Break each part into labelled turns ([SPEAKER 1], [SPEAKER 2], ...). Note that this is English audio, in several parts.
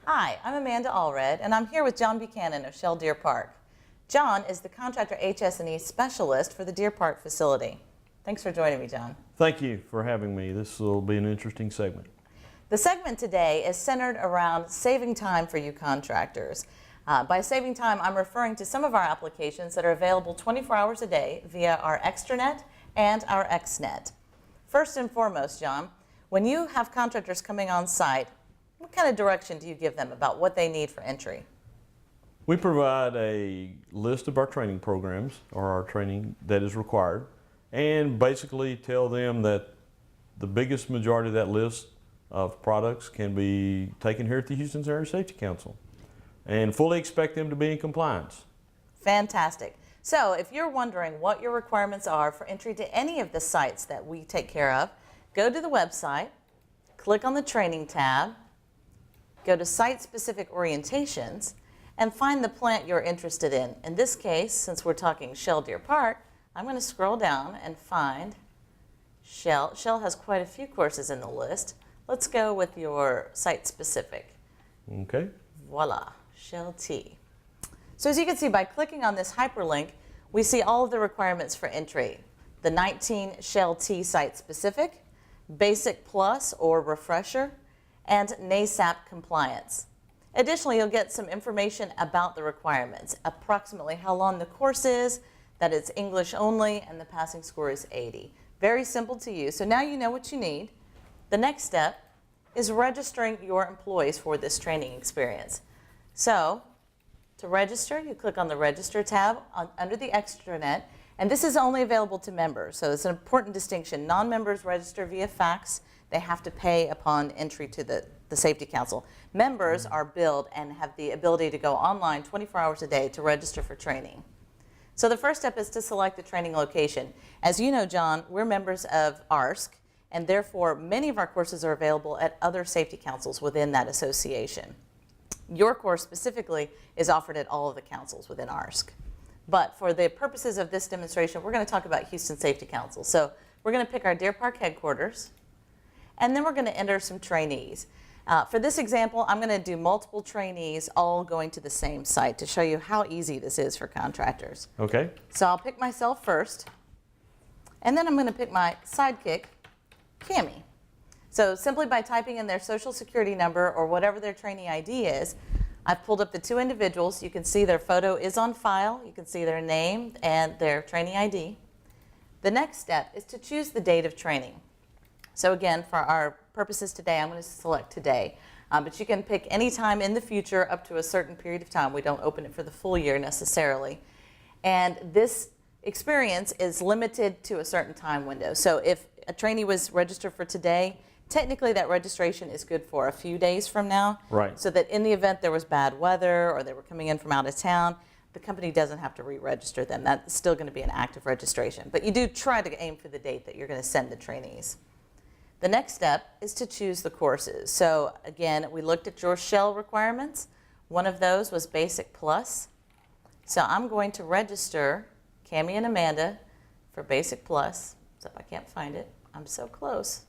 [SPEAKER 1] Hi, I'm Amanda Allred, and I'm here with John Buchanan of Shell Deer Park. John is the contractor HS&E specialist for the Deer Park facility. Thanks for joining me, John.
[SPEAKER 2] Thank you for having me. This will be an interesting segment.
[SPEAKER 1] The segment today is centered around saving time for you contractors. By saving time, I'm referring to some of our applications that are available 24 hours a day via our Extranet and our Extranet. First and foremost, John, when you have contractors coming on site, what kind of direction do you give them about what they need for entry?
[SPEAKER 2] We provide a list of our training programs or our training that is required, and basically tell them that the biggest majority of that list of products can be taken here at the Houston Area Safety Council, and fully expect them to be in compliance.
[SPEAKER 1] Fantastic. So if you're wondering what your requirements are for entry to any of the sites that we take care of, go to the website, click on the training tab, go to site-specific orientations, and find the plant you're interested in. In this case, since we're talking Shell Deer Park, I'm going to scroll down and find Shell. Shell has quite a few courses in the list. Let's go with your site-specific.
[SPEAKER 2] Okay.
[SPEAKER 1] Voila, Shell T. So as you can see, by clicking on this hyperlink, we see all of the requirements for entry. The 19 Shell T site-specific, Basic Plus or Refresher, and NASAP compliance. Additionally, you'll get some information about the requirements, approximately how long the course is, that it's English only, and the passing score is 80. Very simple to use. So now you know what you need. The next step is registering your employees for this training experience. So to register, you click on the Register tab under the Extranet, and this is only available to members. So it's an important distinction. Non-members register via fax. They have to pay upon entry to the Safety Council. Members are billed and have the ability to go online 24 hours a day to register for training. So the first step is to select the training location. As you know, John, we're members of HASC, and therefore many of our courses are available at other safety councils within that association. Your course specifically is offered at all of the councils within HASC. But for the purposes of this demonstration, we're going to talk about Houston Safety Council. So we're going to pick our Deer Park headquarters, and then we're going to enter some trainees. For this example, I'm going to do multiple trainees all going to the same site to show you how easy this is for contractors.
[SPEAKER 2] Okay.
[SPEAKER 1] So I'll pick myself first, and then I'm going to pick my sidekick, Cammie. So simply by typing in their social security number or whatever their trainee ID is, I've pulled up the two individuals. You can see their photo is on file. You can see their name and their trainee ID. The next step is to choose the date of training. So again, for our purposes today, I'm going to select today. But you can pick any time in the future up to a certain period of time. We don't open it for the full year necessarily. And this experience is limited to a certain time window. So if a trainee was registered for today, technically that registration is good for a few days from now.
[SPEAKER 2] Right.
[SPEAKER 1] So that in the event there was bad weather or they were coming in from out of town, the company doesn't have to re-register them. That's still going to be an active registration. But you do try to aim for the date that you're going to send the trainees. The next step is to choose the courses. So again, we looked at your Shell requirements. One of those was Basic Plus. So I'm going to register Cammie and Amanda for Basic Plus, except I can't find it. I'm so close.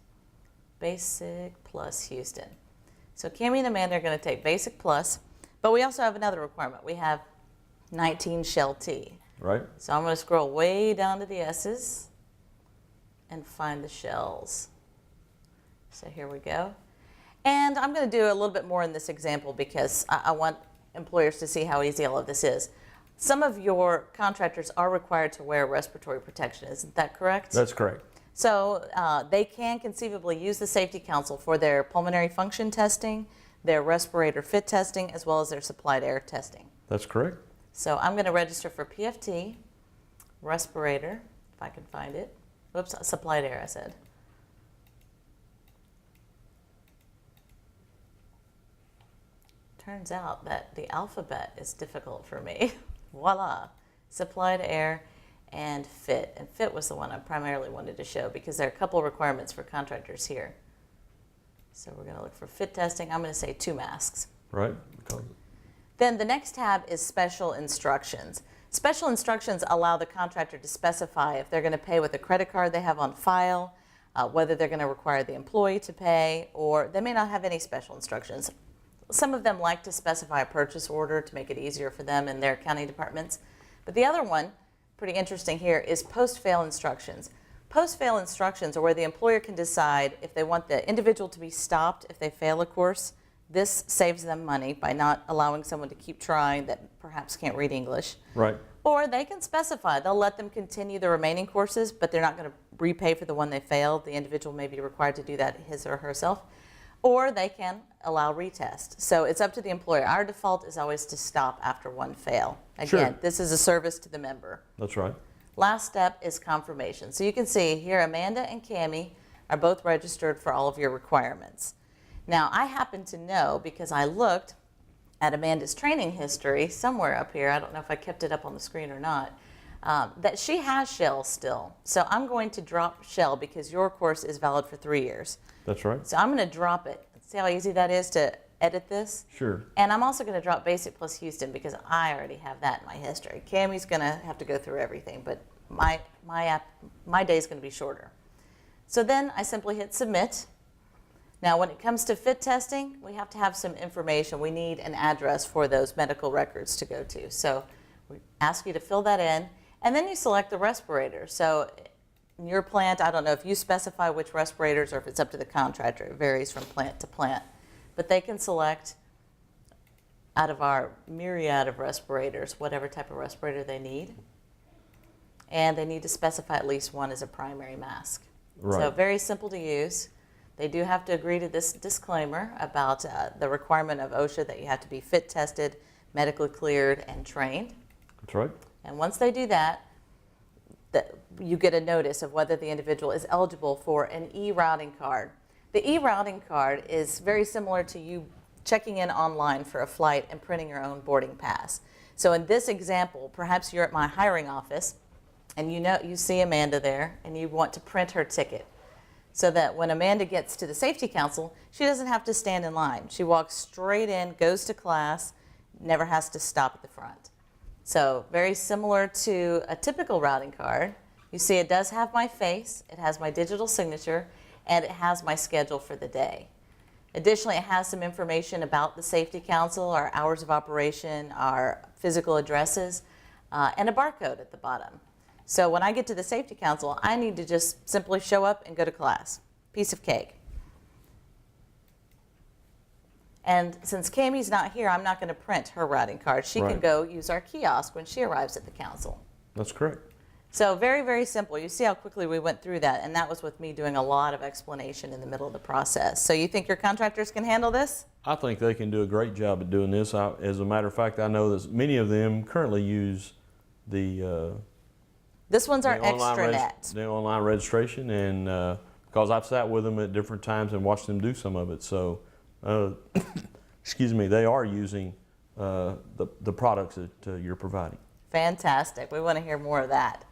[SPEAKER 1] Basic Plus Houston. So Cammie and Amanda are going to take Basic Plus, but we also have another requirement. We have 19 Shell T.
[SPEAKER 2] Right.
[SPEAKER 1] So I'm going to scroll way down to the S's and find the Shells. So here we go. And I'm going to do a little bit more in this example because I want employers to see how easy all of this is. Some of your contractors are required to wear respiratory protection. Isn't that correct?
[SPEAKER 2] That's correct.
[SPEAKER 1] So they can conceivably use the Safety Council for their pulmonary function testing, their respirator fit testing, as well as their supplied air testing.
[SPEAKER 2] That's correct.
[SPEAKER 1] So I'm going to register for PFT, respirator, if I can find it. Whoops, supplied air, I said. Turns out that the alphabet is difficult for me. Voila, supplied air and fit. And fit was the one I primarily wanted to show because there are a couple of requirements for contractors here. So we're going to look for fit testing. I'm going to say 2 masks.
[SPEAKER 2] Right.
[SPEAKER 1] Then the next tab is special instructions. Special instructions allow the contractor to specify if they're going to pay with a credit card they have on file, whether they're going to require the employee to pay, or they may not have any special instructions. Some of them like to specify a purchase order to make it easier for them in their accounting departments. But the other one, pretty interesting here, is post-fail instructions. Post-fail instructions are where the employer can decide if they want the individual to be stopped if they fail a course. This saves them money by not allowing someone to keep trying that perhaps can't read English.
[SPEAKER 2] Right.
[SPEAKER 1] Or they can specify, they'll let them continue the remaining courses, but they're not going to repay for the one they failed. The individual may be required to do that his or herself. Or they can allow retest. So it's up to the employer. Our default is always to stop after one fail. Again,
[SPEAKER 2] Sure.
[SPEAKER 1] This is a service to the member.
[SPEAKER 2] That's right.
[SPEAKER 1] Last step is confirmation. So you can see here Amanda and Cammie are both registered for all of your requirements. Now I happen to know, because I looked at Amanda's training history somewhere up here, I don't know if I kept it up on the screen or not, that she has Shell still. So I'm going to drop Shell because your course is valid for 3 years.
[SPEAKER 2] That's right.
[SPEAKER 1] So I'm going to drop it. See how easy that is to edit this?
[SPEAKER 2] Sure.
[SPEAKER 1] And I'm also going to drop Basic plus Houston because I already have that in my history. Cammie's going to have to go through everything, but my day is going to be shorter. So then I simply hit submit. Now when it comes to fit testing, we have to have some information. We need an address for those medical records to go to. So we ask you to fill that in, and then you select the respirator. So in your plant, I don't know if you specify which respirators or if it's up to the contractor. It varies from plant to plant. But they can select out of our myriad of respirators, whatever type of respirator they need. And they need to specify at least one as a primary mask.
[SPEAKER 2] Right.
[SPEAKER 1] So very simple to use. They do have to agree to this disclaimer about the requirement of OSHA that you have to be fit tested, medically cleared, and trained.
[SPEAKER 2] That's right.
[SPEAKER 1] And once they do that, you get a notice of whether the individual is eligible for an e-routing card. The e-routing card is very similar to you checking in online for a flight and printing your own boarding pass. So in this example, perhaps you're at my hiring office and you see Amanda there and you want to print her ticket so that when Amanda gets to the safety council, she doesn't have to stand in line. She walks straight in, goes to class, never has to stop at the front. So very similar to a typical routing card. You see it does have my face, it has my digital signature, and it has my schedule for the day. Additionally, it has some information about the Safety Council, our hours of operation, our physical addresses, and a barcode at the bottom. So when I get to the Safety Council, I need to just simply show up and go to class. Piece of cake. And since Cammie's not here, I'm not going to print her routing card. She can
[SPEAKER 2] Right.
[SPEAKER 1] go use our kiosk when she arrives at the council.
[SPEAKER 2] That's correct.
[SPEAKER 1] So very, very simple. You see how quickly we went through that, and that was with me doing a lot of explanation in the middle of the process. So you think your contractors can handle this?
[SPEAKER 2] I think they can do a great job at doing this. As a matter of fact, I know that many of them currently use the
[SPEAKER 1] This one's our
[SPEAKER 2] the online
[SPEAKER 1] extranet.
[SPEAKER 2] the online registration, and because I've sat with them at different times and watched them do some of it. So, excuse me, they are using the products that you're providing.
[SPEAKER 1] Fantastic. We want to hear more of that.